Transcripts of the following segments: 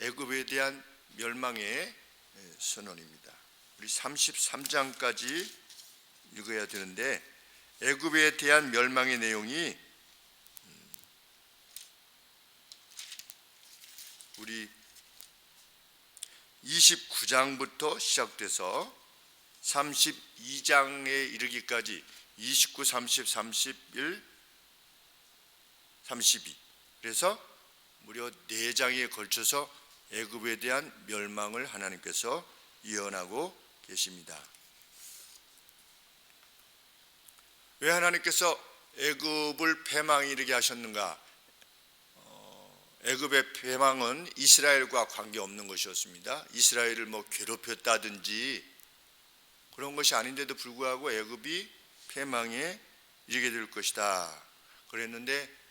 애굽에 대한 멸망의 선언입니다. 우리 33장까지 읽어야 되는데 애굽에 대한 멸망의 내용이 우리 29장부터 시작돼서 32장에 이르기까지 29, 30, 31, 32 그래서 무려 4장에 걸쳐서 애굽에 대한 멸망을 하나님께서 예언하고 계십니다. 왜 하나님께서 애굽을 패망에 이르게 하셨는가? 애굽의 패망은 이스라엘과 관계없는 것이었습니다. 이스라엘을 괴롭혔다든지 그런 것이 아닌데도 불구하고 애굽이 패망에 이르게 될 것이다 그랬는데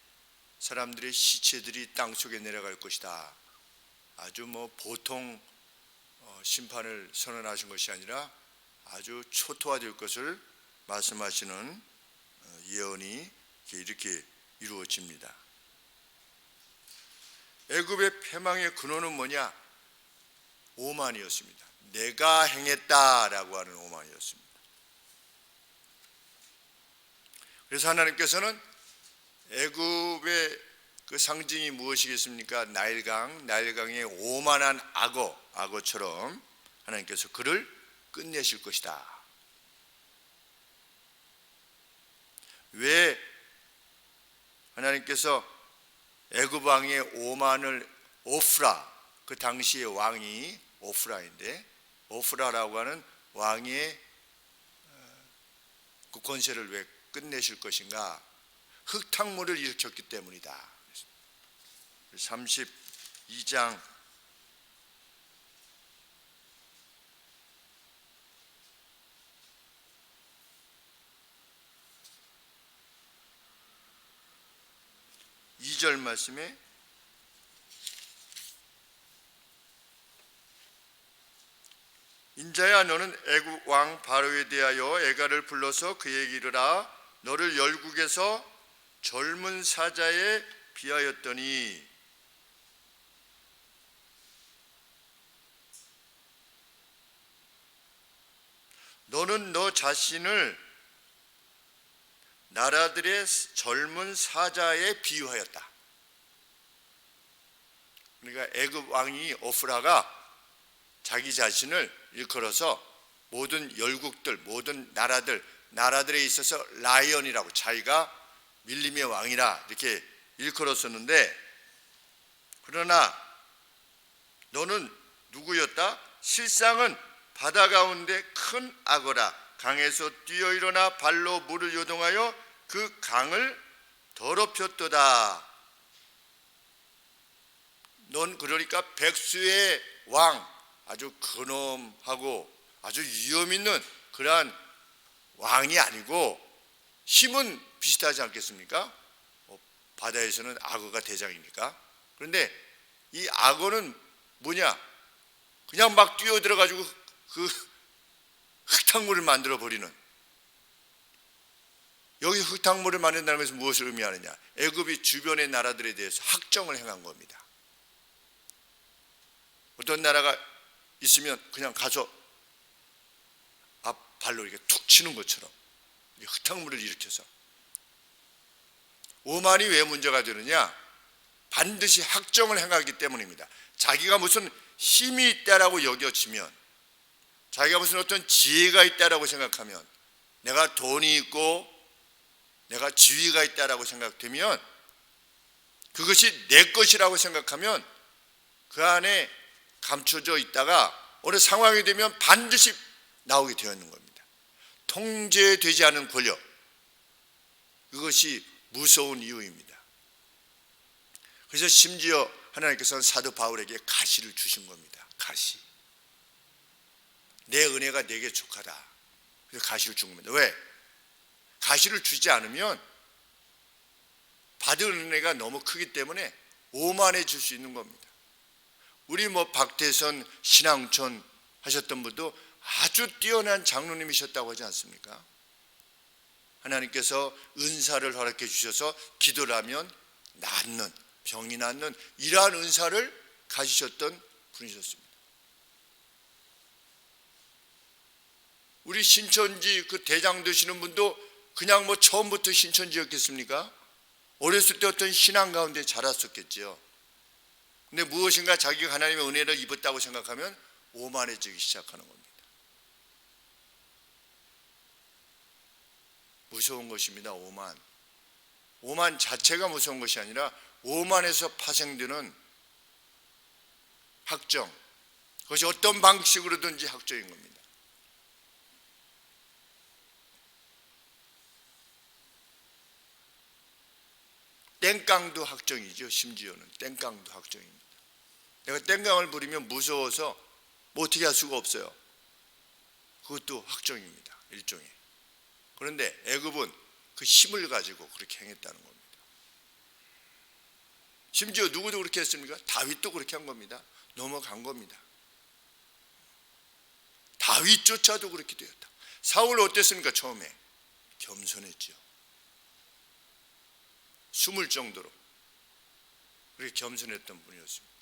사람들의 시체들이 땅속에 내려갈 것이다. 아주 보통 심판을 선언하신 것이 아니라 아주 초토화될 것을 말씀하시는 예언이 이렇게 이루어집니다. 애굽의 패망의 근원은 뭐냐? 오만이었습니다. 내가 행했다라고 하는 오만이었습니다. 그래서 하나님께서는 애굽의 그 상징이 무엇이겠습니까? 나일강의 오만한 악어처럼 하나님께서 그를 끝내실 것이다. 왜 하나님께서 애굽 왕의 오만을 오프라, 그 당시의 왕이 오프라인데 오프라라고 하는 왕의 그 권세를 왜 끝내실 것인가? 흙탕물을 일으켰기 때문이다. 32장 2절 말씀에 인자야 너는 애굽 왕 바로에 대하여 애가를 불러서 그에게 이르라 너를 열국에서 젊은 사자에 비하였더니 너는 너 자신을 나라들의 젊은 사자에 비유하였다. 그러니까 애굽 왕이 오프라가 자기 자신을 일컬어서 모든 열국들, 모든 나라들에 있어서 라이언이라고 자기가 밀림의 왕이라 이렇게 일컬었었는데 그러나 너는 누구였다? 실상은 바다 가운데 큰 악어라 강에서 뛰어 일어나 발로 물을 요동하여 그 강을 더럽혔도다. 넌 그러니까 백수의 왕, 아주 근엄하고 아주 위험 있는 그러한 왕이 아니고 힘은 비슷하지 않겠습니까? 바다에서는 악어가 대장이니까. 그런데 이 악어는 뭐냐? 그냥 막 뛰어들어가지고 그 흙탕물을 만들어 버리는. 여기 흙탕물을 만든다는 것은 무엇을 의미하느냐? 애굽이 주변의 나라들에 대해서 학정을 행한 겁니다. 어떤 나라가 있으면 그냥 가서 앞발로 이렇게 툭 치는 것처럼 흙탕물을 일으켜서. 오만이 왜 문제가 되느냐? 반드시 학정을 행하기 때문입니다. 자기가 무슨 힘이 있다라고 여겨지면, 자기가 무슨 어떤 지혜가 있다라고 생각하면, 내가 돈이 있고 내가 지위가 있다라고 생각되면, 그것이 내 것이라고 생각하면 그 안에 감춰져 있다가 어느 상황이 되면 반드시 나오게 되어 있는 겁니다. 통제되지 않은 권력, 이것이 무서운 이유입니다. 그래서 심지어 하나님께서는 사도 바울에게 가시를 주신 겁니다. 가시. 내 은혜가 내게 족하다. 그래서 가시를 준 겁니다. 왜? 가시를 주지 않으면 받은 은혜가 너무 크기 때문에 오만해질 수 있는 겁니다. 우리 박태선 신앙촌 하셨던 분도 아주 뛰어난 장로님이셨다고 하지 않습니까? 하나님께서 은사를 허락해 주셔서 기도를 하면 낫는, 병이 낫는 이러한 은사를 가지셨던 분이셨습니다. 우리 신천지 그 대장 되시는 분도 그냥 뭐 처음부터 신천지였겠습니까? 어렸을 때 어떤 신앙 가운데 자랐었겠죠. 근데 무엇인가 자기가 하나님의 은혜를 입었다고 생각하면 오만해지기 시작하는 겁니다. 무서운 것입니다. 오만. 오만 자체가 무서운 것이 아니라 오만에서 파생되는 학정, 그것이 어떤 방식으로든지 학정인 겁니다. 땡깡도 학정이죠. 심지어는 땡깡도 학정입니다. 내가 땡깡을 부리면 무서워서 뭐 어떻게 할 수가 없어요. 그것도 학정입니다. 일종의. 그런데 애굽은 그 힘을 가지고 그렇게 행했다는 겁니다. 심지어 누구도 그렇게 했습니까? 다윗도 그렇게 한 겁니다. 넘어간 겁니다. 다윗조차도 그렇게 되었다. 사울 어땠습니까? 처음에 겸손했죠. 숨을 정도로 그렇게 겸손했던 분이었습니다.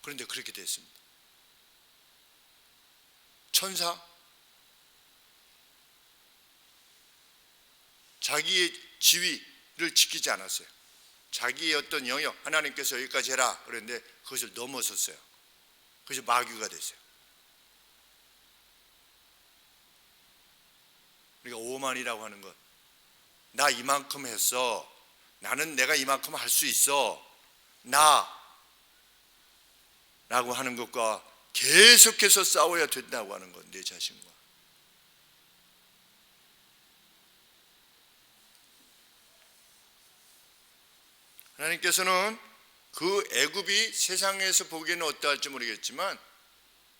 그런데 그렇게 됐습니다. 천사, 자기의 지위를 지키지 않았어요. 자기의 어떤 영역, 하나님께서 여기까지 해라 그랬는데 그것을 넘어섰어요. 그래서 마귀가 됐어요. 우리가 오만이라고 하는 것, 나 이만큼 했어, 나는 내가 이만큼 할 수 있어, 라고 하는 것과 계속해서 싸워야 된다고 하는 것, 내 자신과. 하나님께서는 그 애굽이 세상에서 보기에는 어떠할지 모르겠지만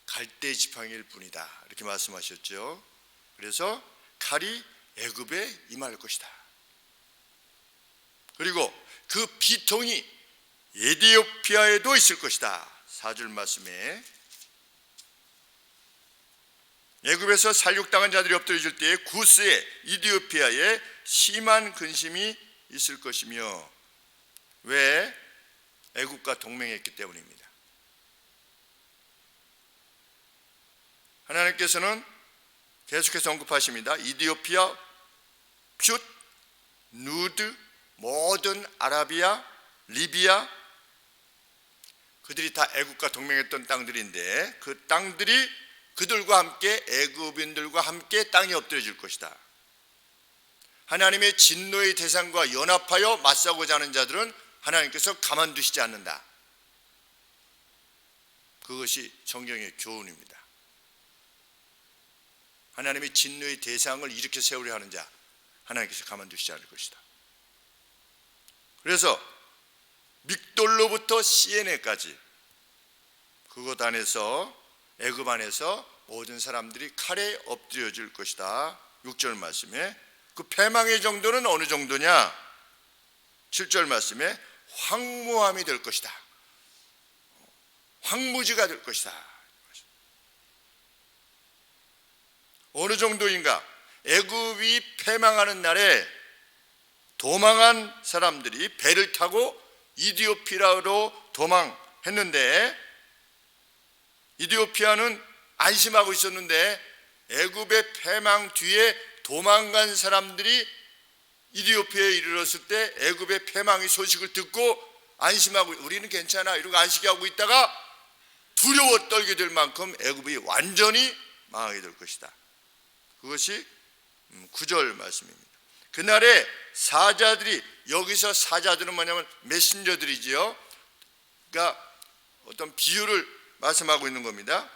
갈대 지팡이일 뿐이다 이렇게 말씀하셨죠. 그래서 칼이 애굽에 임할 것이다. 그리고 그 비통이 에티오피아에도 있을 것이다. 4절 말씀에 애굽에서 살육당한 자들이 엎드려질 때에 구스에 이디오피아에 심한 근심이 있을 것이며, 왜? 애굽과 동맹했기 때문입니다. 하나님께서는 계속해서 언급하십니다. 이디오피아, 풋, 누드, 모든 아라비아, 리비아, 그들이 다 애굽과 동맹했던 땅들인데 그 땅들이 그들과 함께 애굽인들과 함께 땅에 엎드려질 것이다. 하나님의 진노의 대상과 연합하여 맞서고자 하는 자들은 하나님께서 가만두시지 않는다. 그것이 성경의 교훈입니다. 하나님의 진노의 대상을 일으켜 세우려 하는 자, 하나님께서 가만두시지 않을 것이다. 그래서 믹돌로부터 시에네까지 그곳 안에서, 애굽 안에서 모든 사람들이 칼에 엎드려질 것이다. 6절 말씀에 그 패망의 정도는 어느 정도냐? 7절 말씀에 황무함이 될 것이다. 황무지가 될 것이다. 어느 정도인가? 애굽이 패망하는 날에 도망한 사람들이 배를 타고 이디오피아로 도망했는데, 이디오피아는 안심하고 있었는데 애굽의 패망 뒤에 도망간 사람들이 이디오피아에 이르렀을 때 애굽의 패망의 소식을 듣고 안심하고 우리는 괜찮아 이러고 안식하고 있다가 두려워 떨게 될 만큼 애굽이 완전히 망하게 될 것이다. 그것이 9절 말씀입니다. 그날에 사자들이, 여기서 사자들은 뭐냐면 메신저들이지요. 그러니까 어떤 비유를 말씀하고 있는 겁니다.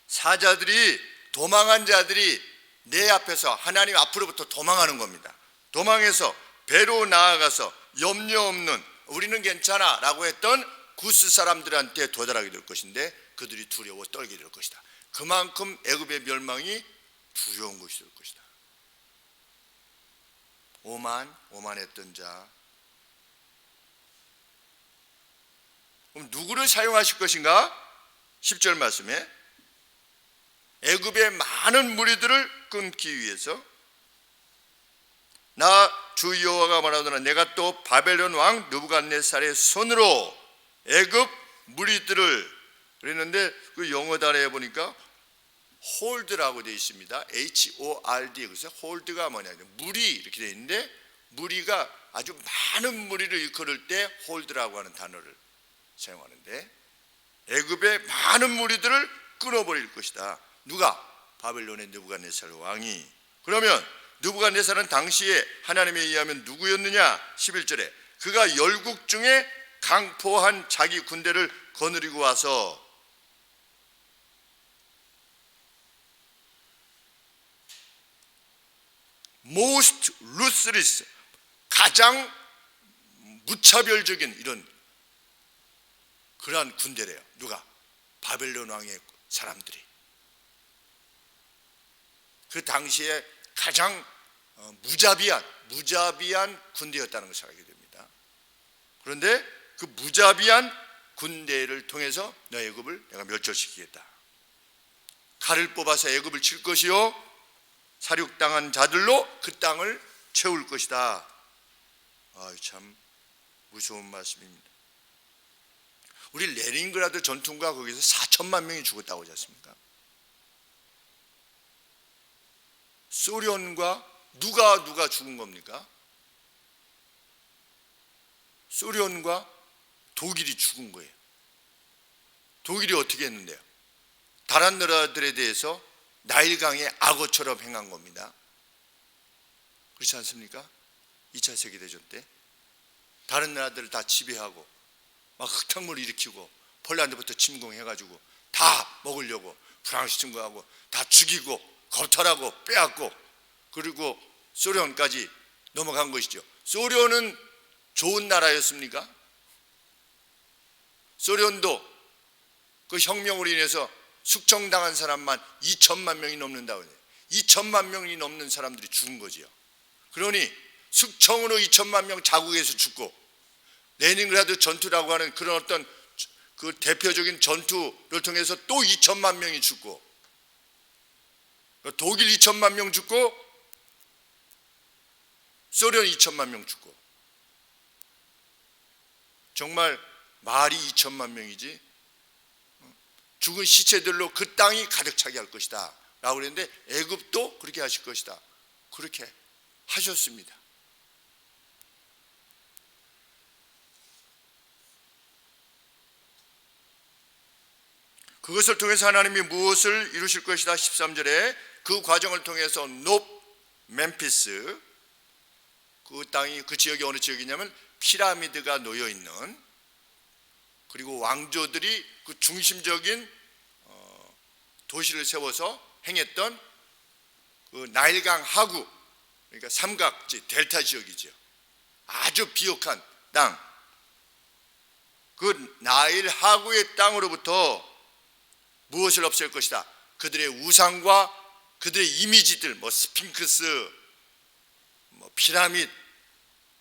사자들이, 도망한 자들이 내 앞에서 하나님 앞으로부터 도망하는 겁니다. 도망해서 배로 나아가서 염려 없는, 우리는 괜찮아 라고 했던 구스 사람들한테 도달하게 될 것인데 그들이 두려워 떨게 될 것이다. 그만큼 애굽의 멸망이 두려운 것이 될 것이다. 오만했던 자. 그럼 누구를 사용하실 것인가? 10절 말씀에 애굽의 많은 무리들을 끊기 위해서 나 주 여호와가 말하노라 내가 또 바벨론 왕 느부갓네살의 손으로 애굽 무리들을 그랬는데 그 영어 단어에 보니까 홀드라고 되어 있습니다. HORD. 그래서 홀드가 뭐냐, 무리 이렇게 되어 있는데, 무리가 아주 많은 무리를 일컬을 때 홀드라고 하는 단어를 사용하는데, 애굽의 많은 무리들을 끊어버릴 것이다. 누가? 바벨론의 느부갓네살 왕이. 그러면 느부갓네살은 당시에 하나님에 의하면 누구였느냐? 11절에 그가 열국 중에 강포한 자기 군대를 거느리고 와서 most ruthless, 가장 무차별적인 이런 그러한 군대래요. 누가? 바벨론 왕의 사람들이. 그 당시에 가장 무자비한 군대였다는 것을 알게 됩니다. 그런데 그 무자비한 군대를 통해서 너 애굽을 내가 멸절시키겠다. 칼을 뽑아서 애굽을 칠 것이요 사륙당한 자들로 그 땅을 채울 것이다. 참 무서운 말씀입니다. 우리 레닌그라드 전투가 거기서 4천만 명이 죽었다고 하지 않습니까? 소련과 누가 죽은 겁니까? 소련과 독일이 죽은 거예요. 독일이 어떻게 했는데요? 다른 나라들에 대해서 나일강의 악어처럼 행한 겁니다. 그렇지 않습니까? 2차 세계대전 때 다른 나라들을 다 지배하고 막 흙탕물을 일으키고 폴란드부터 침공해가지고 다 먹으려고 프랑스 침공하고 다 죽이고 거탈하고 빼앗고, 그리고 소련까지 넘어간 것이죠. 소련은 좋은 나라였습니까? 소련도 그 혁명으로 인해서 숙청당한 사람만 2천만 명이 넘는다고 해요. 2천만 명이 넘는 사람들이 죽은 거지요. 그러니 숙청으로 2천만 명 자국에서 죽고, 레닌그라드 전투라고 하는 그런 어떤 그 대표적인 전투를 통해서 또 2천만 명이 죽고, 독일 2천만 명 죽고 소련 2천만 명 죽고, 정말 말이 2천만 명이지 죽은 시체들로 그 땅이 가득 차게 할 것이다 라고 그랬는데, 애굽도 그렇게 하실 것이다. 그렇게 하셨습니다. 그것을 통해서 하나님이 무엇을 이루실 것이다. 13절에 그 과정을 통해서 높 멤피스, 그 땅이, 그 지역이 어느 지역이냐면 피라미드가 놓여 있는, 그리고 왕조들이 그 중심적인 도시를 세워서 행했던 그 나일강 하구, 그러니까 삼각지 델타 지역이죠. 아주 비옥한 땅, 그 나일 하구의 땅으로부터 무엇을 없앨 것이다. 그들의 우상과 그들의 이미지들, 뭐 스핑크스, 뭐 피라미드,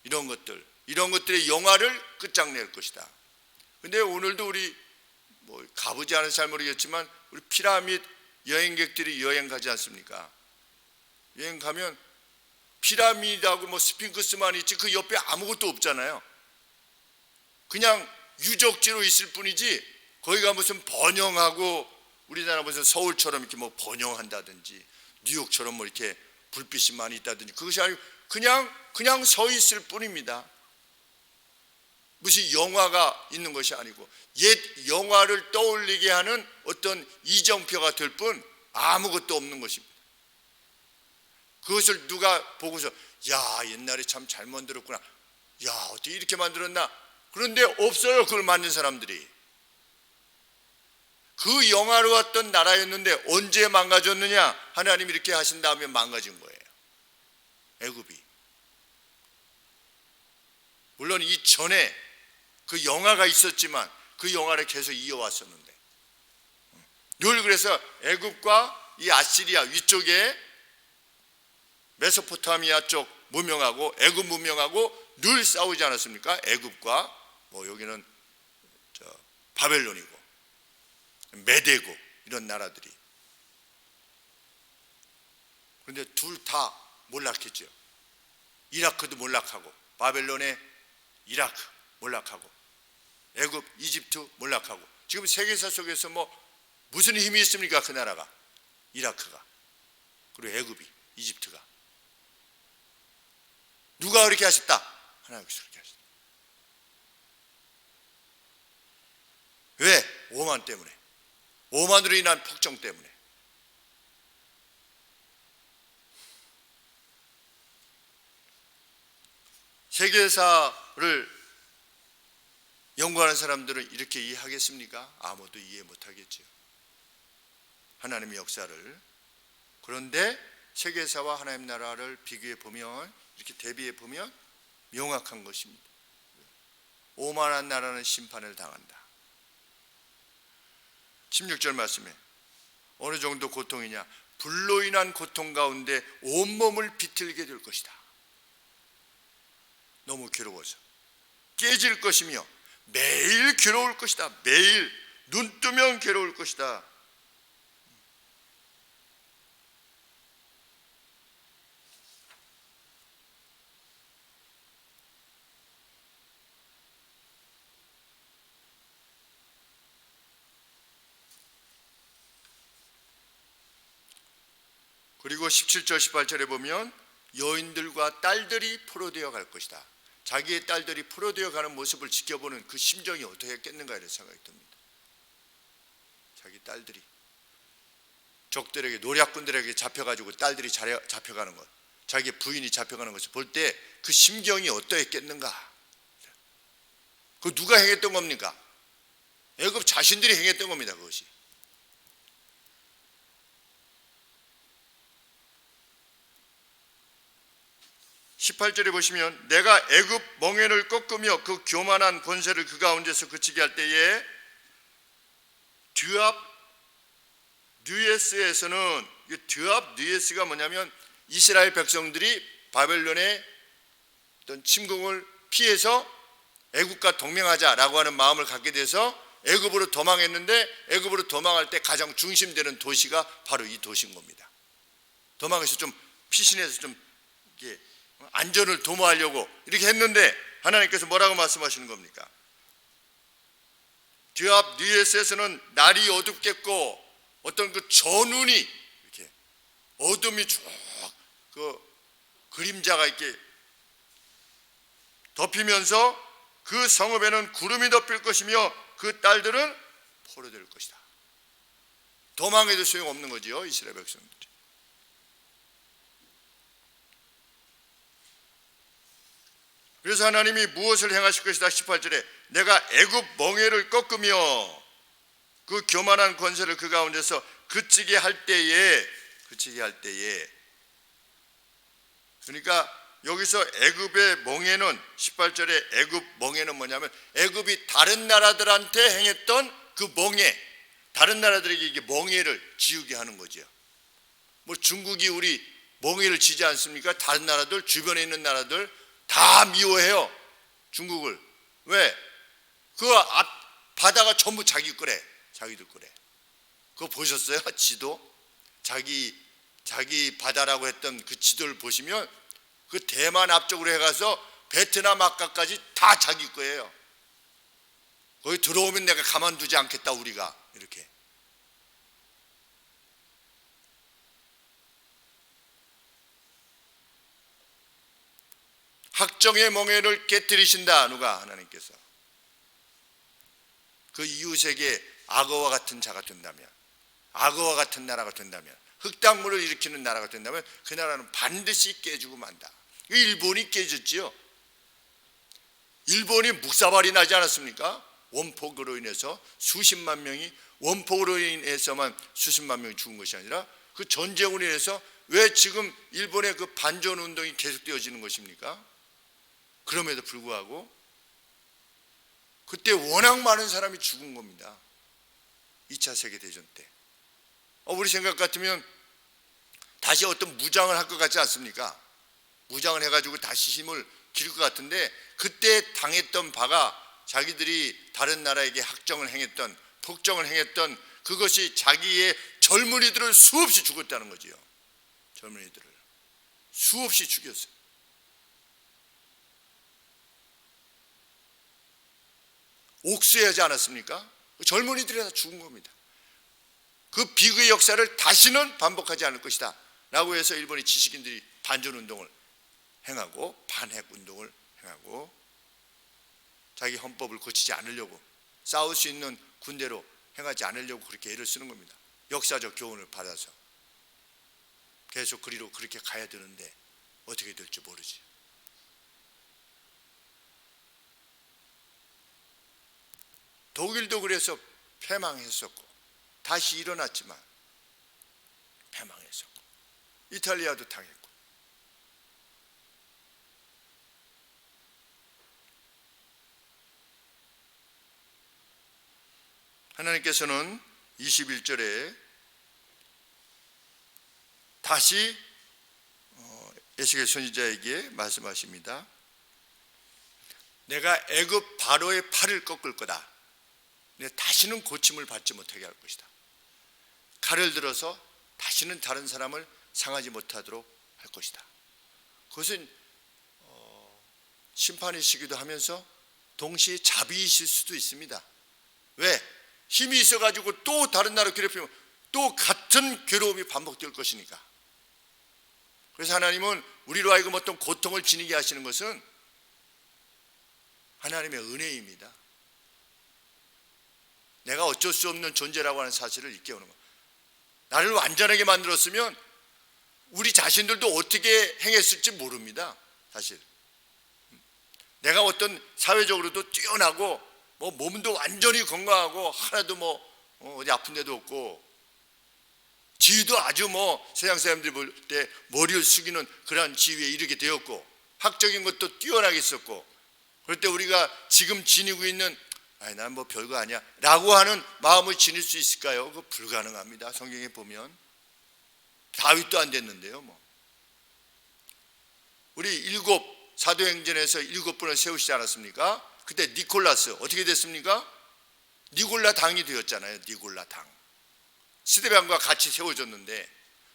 이런 것들의 영화를 끝장낼 것이다. 근데 오늘도 우리 뭐 가보지 않아서 잘 모르겠지만 우리 피라미드 여행객들이 여행 가지 않습니까? 여행 가면 피라미드하고 뭐 스핑크스만 있지 그 옆에 아무것도 없잖아요. 그냥 유적지로 있을 뿐이지 거기가 무슨 번영하고, 우리나라 무슨 서울처럼 이렇게 뭐 번영한다든지 뉴욕처럼 뭐 이렇게 불빛이 많이 있다든지 그것이 아니고 그냥 서 있을 뿐입니다. 무슨 영화가 있는 것이 아니고 옛 영화를 떠올리게 하는 어떤 이정표가 될 뿐 아무것도 없는 것입니다. 그것을 누가 보고서 야, 옛날에 참 잘 만들었구나, 야, 어떻게 이렇게 만들었나. 그런데 없어요. 그걸 만든 사람들이. 그 영화로 왔던 나라였는데 언제 망가졌느냐? 하나님이 이렇게 하신 다음에 망가진 거예요. 애굽이. 물론 이전에 그 영화가 있었지만 그 영화를 계속 이어왔었는데, 늘 그래서 애굽과 이 아시리아 위쪽에 메소포타미아 쪽 문명하고 애굽 문명하고 늘 싸우지 않았습니까? 애굽과 뭐 여기는 바벨론이고 메대고 이런 나라들이. 그런데 둘 다 몰락했죠. 이라크도 몰락하고 바벨론의 이라크 몰락하고, 애굽, 이집트 몰락하고 지금 세계사 속에서 무슨 힘이 있습니까? 그 나라가 이라크가 그리고 애굽이 이집트가 누가 그렇게 하셨다? 하나님께서 그렇게 하셨다. 왜? 오만 때문에, 오만으로 인한 폭정 때문에. 세계사를 연구하는 사람들은 이렇게 이해하겠습니까? 아무도 이해 못하겠죠. 하나님의 역사를. 그런데 세계사와 하나님 나라를 비교해 보면, 이렇게 대비해 보면 명확한 것입니다. 오만한 나라는 심판을 당한다. 16절 말씀에 어느 정도 고통이냐? 불로 인한 고통 가운데 온몸을 비틀게 될 것이다. 너무 괴로워서 깨질 것이며 매일 괴로울 것이다. 매일 눈 뜨면 괴로울 것이다. 그리고 17절 18절에 보면 여인들과 딸들이 포로되어 갈 것이다. 자기의 딸들이 포로되어 가는 모습을 지켜보는 그 심정이 어떻게 했겠는가 이런 생각이 듭니다. 자기 딸들이 적들에게, 노략군들에게 잡혀가지고 딸들이 잡혀가는 것, 자기의 부인이 잡혀가는 것을 볼 때 그 심경이 어떠했겠는가. 그 누가 행했던 겁니까? 애굽 자신들이 행했던 겁니다. 그것이. (18절에) 보시면 내가 애굽 멍에를 꺾으며 그 교만한 권세를 그 가운데서 그치게 할 때에 드압 뉴에스에서는, 이 드압 뉴에스가 뭐냐면 이스라엘 백성들이 바벨론의 어떤 침공을 피해서 애굽과 동맹하자라고 하는 마음을 갖게 돼서 애굽으로 도망했는데, 애굽으로 도망할 때 가장 중심되는 도시가 바로 이 도시인 겁니다. 도망해서 좀 피신해서 좀 이렇게 안전을 도모하려고 이렇게 했는데 하나님께서 뭐라고 말씀하시는 겁니까? 드압 뉴에스에서는 날이 어둡겠고 어떤 그 전운이 이렇게 어둠이 쭉 그 그림자가 이렇게 덮이면서 그 성읍에는 구름이 덮일 것이며 그 딸들은 포로될 것이다. 도망해도 소용없는 거지요, 이스라엘 백성들이. 그래서 하나님이 무엇을 행하실 것이다? 18절에 내가 애굽 멍에를 꺾으며 그 교만한 권세를 그 가운데서 그치게 할 때에, 그러니까 여기서 애굽의 멍에는, 18절에 애굽 멍에는 뭐냐면 애굽이 다른 나라들한테 행했던 그 멍에, 다른 나라들에게 이게 멍에를 지우게 하는 거죠. 뭐 중국이 우리 멍에를 지지 않습니까? 다른 나라들, 주변에 있는 나라들 다 미워해요, 중국을. 왜? 그 앞 바다가 전부 자기 거래, 자기들 거래. 그거 보셨어요? 지도? 자기 바다라고 했던 그 지도를 보시면 그 대만 앞쪽으로 해가서 베트남 앞까지 다 자기 거예요. 거기 들어오면 내가 가만두지 않겠다, 우리가. 이렇게. 학정의 멍에를 깨뜨리신다. 누가? 하나님께서. 그 이웃에게 악어와 같은 자가 된다면, 악어와 같은 나라가 된다면, 흙탕물을 일으키는 나라가 된다면 그 나라는 반드시 깨지고 만다. 일본이 깨졌지요. 일본이 묵사발이 나지 않았습니까? 원폭으로 인해서 수십만 명이, 원폭으로 인해서만 수십만 명이 죽은 것이 아니라 그 전쟁으로 인해서 왜 지금 일본의 그 반전 운동이 계속되어지는 것입니까? 그럼에도 불구하고 그때 워낙 많은 사람이 죽은 겁니다. 2차 세계대전 때. 우리 생각 같으면 다시 어떤 무장을 할 것 같지 않습니까? 무장을 해가지고 다시 힘을 기를 것 같은데, 그때 당했던 바가 자기들이 다른 나라에게 학정을 행했던, 폭정을 행했던 그것이 자기의 젊은이들을 수없이 죽였다는 거지요. 젊은이들을 수없이 죽였어요. 옥수해하지 않았습니까? 젊은이들이 다 죽은 겁니다. 그 비극의 역사를 다시는 반복하지 않을 것이다 라고 해서 일본의 지식인들이 반전운동을 행하고 반핵운동을 행하고 자기 헌법을 고치지 않으려고, 싸울 수 있는 군대로 행하지 않으려고 그렇게 애를 쓰는 겁니다. 역사적 교훈을 받아서 계속 그리로 그렇게 가야 되는데 어떻게 될지 모르지. 독일도 그래서 패망했었고 다시 일어났지만 패망했었고, 이탈리아도 당했고. 하나님께서는 21절에 다시 에스겔 선지자에게 말씀하십니다. 내가 애굽 바로의 팔을 꺾을 거다. 다시는 고침을 받지 못하게 할 것이다. 칼을 들어서 다시는 다른 사람을 상하지 못하도록 할 것이다. 그것은 심판이시기도 하면서 동시에 자비이실 수도 있습니다. 왜? 힘이 있어가지고 또 다른 나라 괴롭히면 또 같은 괴로움이 반복될 것이니까. 그래서 하나님은 우리로 하여금 어떤 고통을 지니게 하시는 것은 하나님의 은혜입니다. 내가 어쩔 수 없는 존재라고 하는 사실을 일깨우는 것. 나를 완전하게 만들었으면 우리 자신들도 어떻게 행했을지 모릅니다. 사실 내가 어떤 사회적으로도 뛰어나고 몸도 완전히 건강하고 하나도 어디 아픈 데도 없고 지위도 아주 세상 사람들이 볼 때 머리를 숙이는 그러한 지위에 이르게 되었고 학적인 것도 뛰어나게 있었고, 그럴 때 우리가 지금 지니고 있는 난 별거 아니야 라고 하는 마음을 지닐 수 있을까요? 그거 불가능합니다. 성경에 보면 다윗도 안 됐는데요. 우리 사도행전에서 7분을 세우시지 않았습니까? 그때 니콜라스 어떻게 됐습니까? 니골라 당이 되었잖아요. 니골라 당. 스데반과 같이 세워졌는데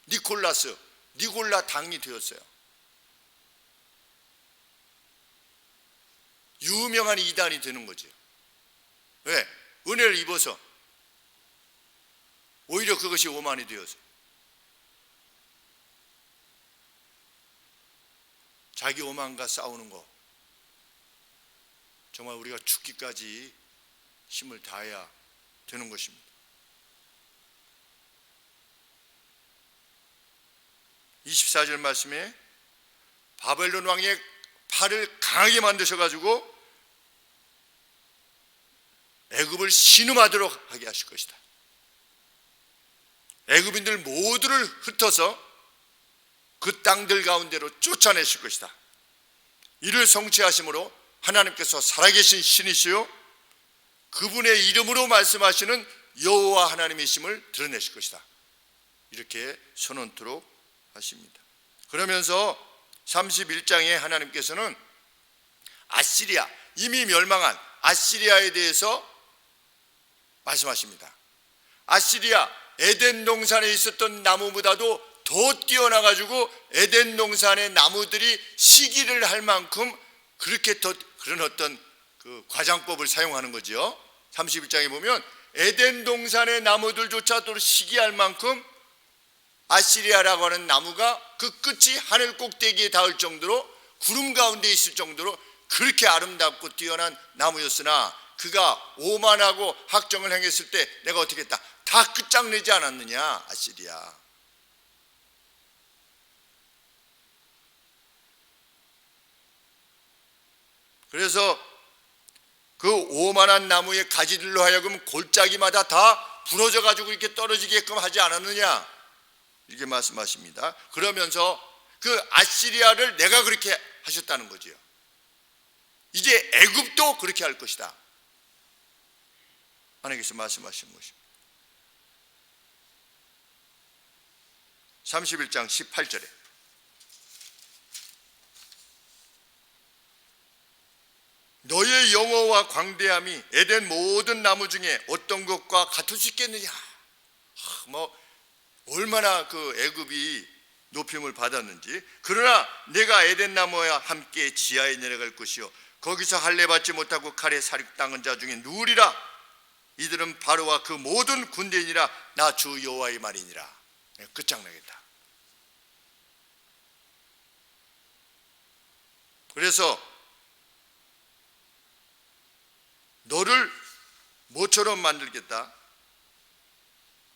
니골라 당이 되었어요. 유명한 이단이 되는 거죠. 왜? 은혜를 입어서. 오히려 그것이 오만이 되어서. 자기 오만과 싸우는 거, 정말 우리가 죽기까지 힘을 다해야 되는 것입니다. (24절) 말씀에 바벨론 왕의 팔을 강하게 만드셔가지고 애굽을 신음하도록 하게 하실 것이다. 애굽인들 모두를 흩어서 그 땅들 가운데로 쫓아내실 것이다. 이를 성취하심으로 하나님께서 살아계신 신이시요 그분의 이름으로 말씀하시는 여호와 하나님이심을 드러내실 것이다. 이렇게 선언토록 하십니다. 그러면서 31장에 하나님께서는 아시리아, 이미 멸망한 아시리아에 대해서 말씀하십니다. 아시리아, 에덴 동산에 있었던 나무보다도 더 뛰어나가지고 에덴 동산의 나무들이 시기를 할 만큼 그렇게 더 그런 어떤 그 과장법을 사용하는 거죠. 31장에 보면 에덴 동산의 나무들조차도 시기할 만큼 아시리아라고 하는 나무가 그 끝이 하늘 꼭대기에 닿을 정도로 구름 가운데 있을 정도로 그렇게 아름답고 뛰어난 나무였으나 그가 오만하고 학정을 행했을 때 내가 어떻게 했다? 다 끝장내지 않았느냐? 아시리아. 그래서 그 오만한 나무의 가지들로 하여금 골짜기마다 다 부러져 가지고 이렇게 떨어지게끔 하지 않았느냐? 이렇게 말씀하십니다. 그러면서 그 아시리아를 내가 그렇게 하셨다는 거지요. 이제 애굽도 그렇게 할 것이다. 하나님께서 말씀하신 것입니다. 31장 18절에 너의 영어와 광대함이 에덴 모든 나무 중에 어떤 것과 같을 수 있겠느냐? 얼마나 그 애굽이 높임을 받았는지. 그러나 내가 에덴 나무와 함께 지하에 내려갈 것이요 거기서 할례 받지 못하고 칼에 살육당한 자 중에 누우리라. 이들은 바로와 그 모든 군대이니라. 나 주 여호와의 말이니라. 끝장나겠다. 그래서 너를 뭐처럼 만들겠다.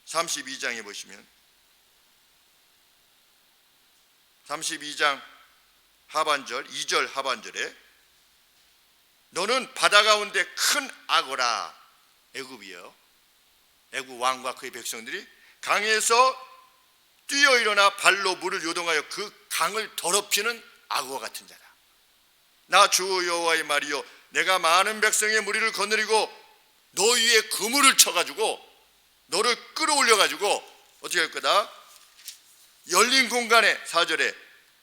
32장에 보시면 32장 하반절 2절 하반절에 너는 바다 가운데 큰 악어라. 애굽이요. 애굽 왕과 그의 백성들이 강에서 뛰어 일어나 발로 물을 요동하여 그 강을 더럽히는 악어와 같은 자다. 나 주 여호와의 말이요 내가 많은 백성의 무리를 거느리고 너 위에 그물을 쳐가지고 너를 끌어올려가지고 어떻게 할 거다? 열린 공간에 4절에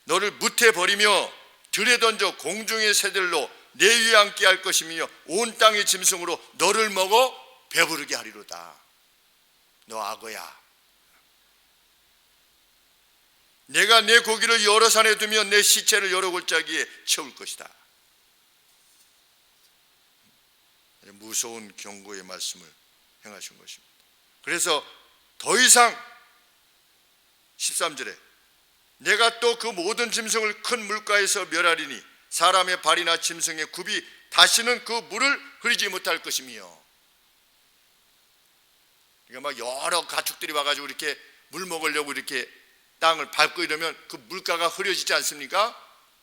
너를 무태 버리며 들에 던져 공중의 새들로 내 위에 앉게 할 것이며 온 땅의 짐승으로 너를 먹어 배부르게 하리로다. 너 악어야. 내가 내 고기를 여러 산에 두며 내 시체를 여러 골짜기에 채울 것이다. 무서운 경고의 말씀을 행하신 것입니다. 그래서 더 이상 13절에 내가 또 그 모든 짐승을 큰 물가에서 멸하리니 사람의 발이나 짐승의 굽이 다시는 그 물을 흐리지 못할 것이며. 그러니까 막 여러 가축들이 와가지고 이렇게 물 먹으려고 이렇게 땅을 밟고 이러면 그 물가가 흐려지지 않습니까?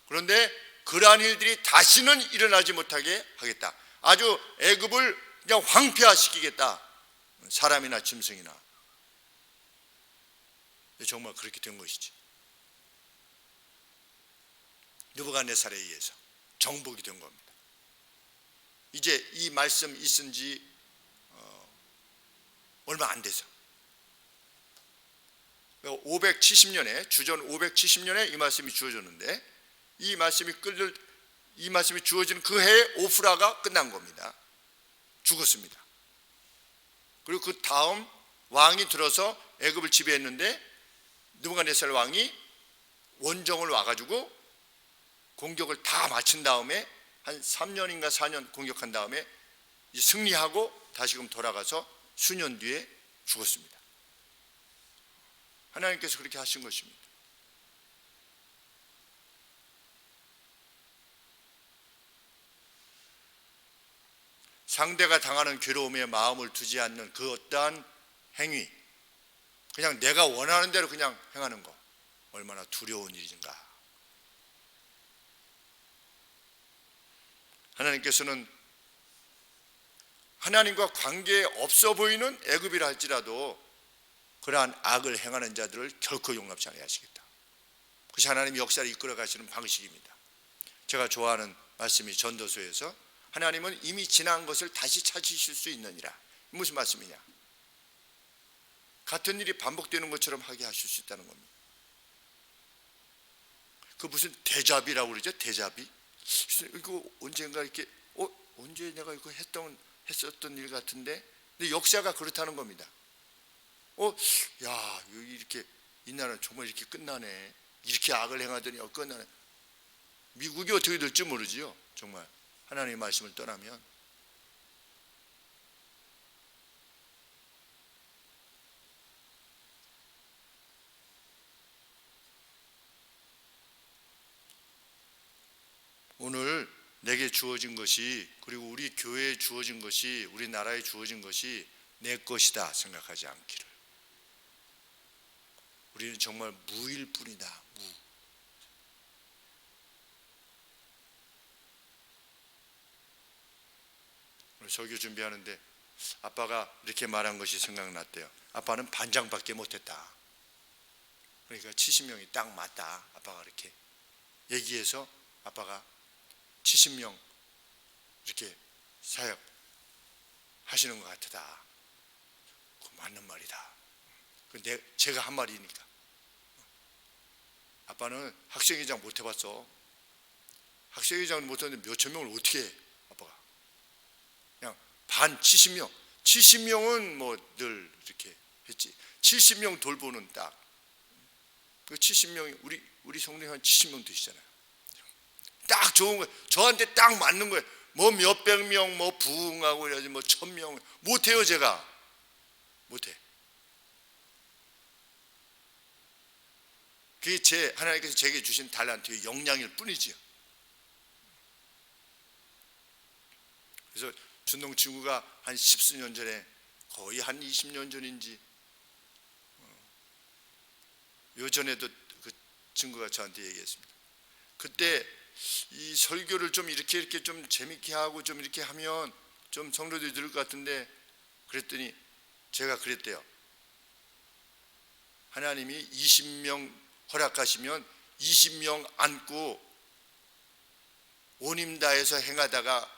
그런데 그러한 일들이 다시는 일어나지 못하게 하겠다. 아주 애굽을 그냥 황폐화시키겠다. 사람이나 짐승이나. 정말 그렇게 된 것이지. 느부갓네살에 의해서 정복이 된 겁니다. 이제 이 말씀 있은 지 얼마 안 돼서 570년에 주전 570년에 이 말씀이 주어졌는데 이 말씀이 주어진 그 해에 오프라가 끝난 겁니다. 죽었습니다. 그리고 그 다음 왕이 들어서 애굽을 지배했는데 느부갓네살 왕이 원정을 와가지고 공격을 다 마친 다음에 한 3년인가 4년 공격한 다음에 승리하고 다시금 돌아가서 수년 뒤에 죽었습니다. 하나님께서 그렇게 하신 것입니다. 상대가 당하는 괴로움에 마음을 두지 않는 그 어떠한 행위, 그냥 내가 원하는 대로 그냥 행하는 거 얼마나 두려운 일인가. 하나님께서는 하나님과 관계 없어 보이는 애굽이라 할지라도 그러한 악을 행하는 자들을 결코 용납치 않게 하시겠다. 그것이 하나님의 역사를 이끌어 가시는 방식입니다. 제가 좋아하는 말씀이 전도서에서 하나님은 이미 지난 것을 다시 찾으실 수 있느니라. 무슨 말씀이냐? 같은 일이 반복되는 것처럼 하게 하실 수 있다는 겁니다. 그 무슨 데자비라고 그러죠? 데자비? 이거 언젠가 이렇게 언제 내가 이거 했었던 일 같은데, 근데 역사가 그렇다는 겁니다. 야, 이렇게 이 나라는 정말 이렇게 끝나네. 이렇게 악을 행하더니 끝나네. 미국이 어떻게 될지 모르지요. 정말 하나님의 말씀을 떠나면. 오늘 내게 주어진 것이, 그리고 우리 교회에 주어진 것이, 우리 나라에 주어진 것이 내 것이다 생각하지 않기를. 우리는 정말 무일 뿐이다. 오늘 설교 준비하는데 아빠가 이렇게 말한 것이 생각났대요. 아빠는 반장밖에 못했다. 그러니까 70명이 딱 맞다. 아빠가 이렇게 얘기해서 아빠가 70명 이렇게 사역 하시는 것 같다. 그거 맞는 말이다. 제가 한 말이니까. 아빠는 학생회장 못 해봤어. 학생회장 못했는데 몇천 명을 어떻게 해? 아빠가 그냥 반 70명 70명은 뭐 늘 이렇게 했지. 70명 돌보는 딱 그 70명이 우리 성도님 한 70명 되시잖아요. 딱 좋은 거, 저한테 딱 맞는 거예요. 뭐 몇백 명 뭐 부흥하고 이러지 뭐 1000명 못해요. 제가 못해. 그게 하나님께서 제게 주신 달란트의 역량일 뿐이지요. 그래서 준동 친구가 한 10수년 전에, 거의 한 20년 전인지 요전에도 그 친구가 저한테 얘기했습니다. 그때 이 설교를 좀 이렇게 좀 재밌게 하고 좀 이렇게 하면 좀 성도들이 들을 것 같은데, 그랬더니 제가 그랬대요. 하나님이 20명 허락하시면 20명 안고 온 힘 다해서 행하다가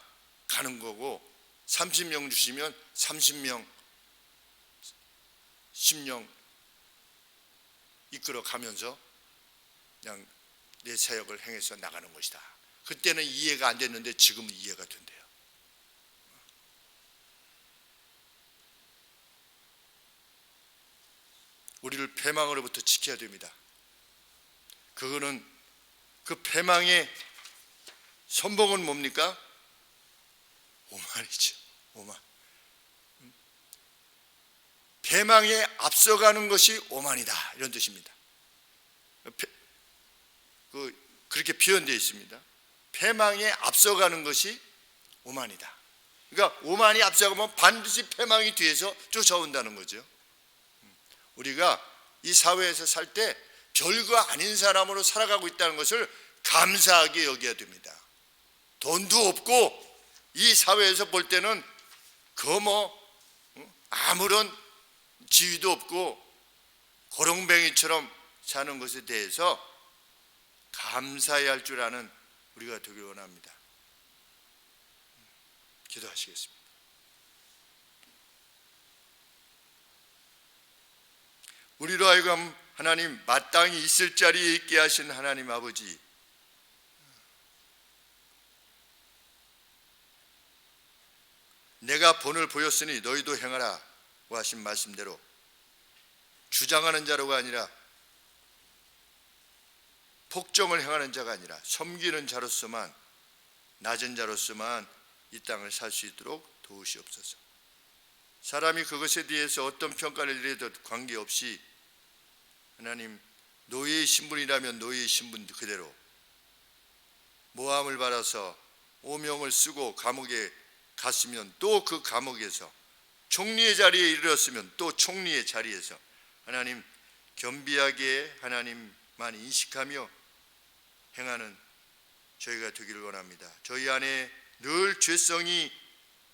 가는 거고, 30명 주시면 30명 10명 이끌어 가면서 그냥 내 사역을 행해서 나가는 것이다. 그때는 이해가 안 됐는데 지금은 이해가 된대요. 우리를 패망으로부터 지켜야 됩니다. 그거는 그 패망의 선봉은 뭡니까? 오만이죠. 오만. 패망에 앞서가는 것이 오만이다, 이런 뜻입니다. 그렇게 표현되어 있습니다. 패망에 앞서가는 것이 오만이다. 그러니까 오만이 앞서가면 반드시 패망이 뒤에서 쫓아온다는 거죠. 우리가 이 사회에서 살 때 별거 아닌 사람으로 살아가고 있다는 것을 감사하게 여겨야 됩니다. 돈도 없고 이 사회에서 볼 때는 아무런 지위도 없고 고롱뱅이처럼 사는 것에 대해서 감사해야 할 줄 아는 우리가 되길 원합니다. 기도하시겠습니다. 우리로 하여금 하나님, 마땅히 있을 자리에 있게 하신 하나님 아버지, 내가 본을 보였으니 너희도 행하라 고 하신 말씀대로 주장하는 자로가 아니라, 복종을 행하는 자가 아니라 섬기는 자로서만, 낮은 자로서만 이 땅을 살 수 있도록 도우시옵소서. 사람이 그것에 대해서 어떤 평가를 내려도 관계없이 하나님, 노예의 신분이라면 노예의 신분 그대로, 모함을 받아서 오명을 쓰고 감옥에 갔으면 또 그 감옥에서, 총리의 자리에 이르렀으면 또 총리의 자리에서 하나님 겸비하게 하나님만 인식하며 행하는 저희가 되기를 원합니다. 저희 안에 늘 죄성이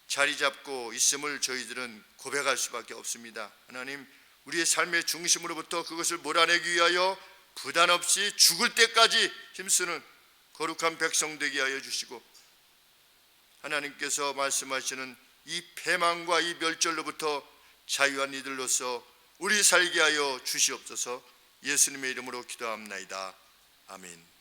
자리 잡고 있음을 저희들은 고백할 수밖에 없습니다. 하나님, 우리의 삶의 중심으로부터 그것을 몰아내기 위하여 부단 없이 죽을 때까지 힘쓰는 거룩한 백성 되게 하여 주시고, 하나님께서 말씀하시는 이 패망과 이 멸절로부터 자유한 이들로서 우리 살게 하여 주시옵소서. 예수님의 이름으로 기도합나이다. 아멘.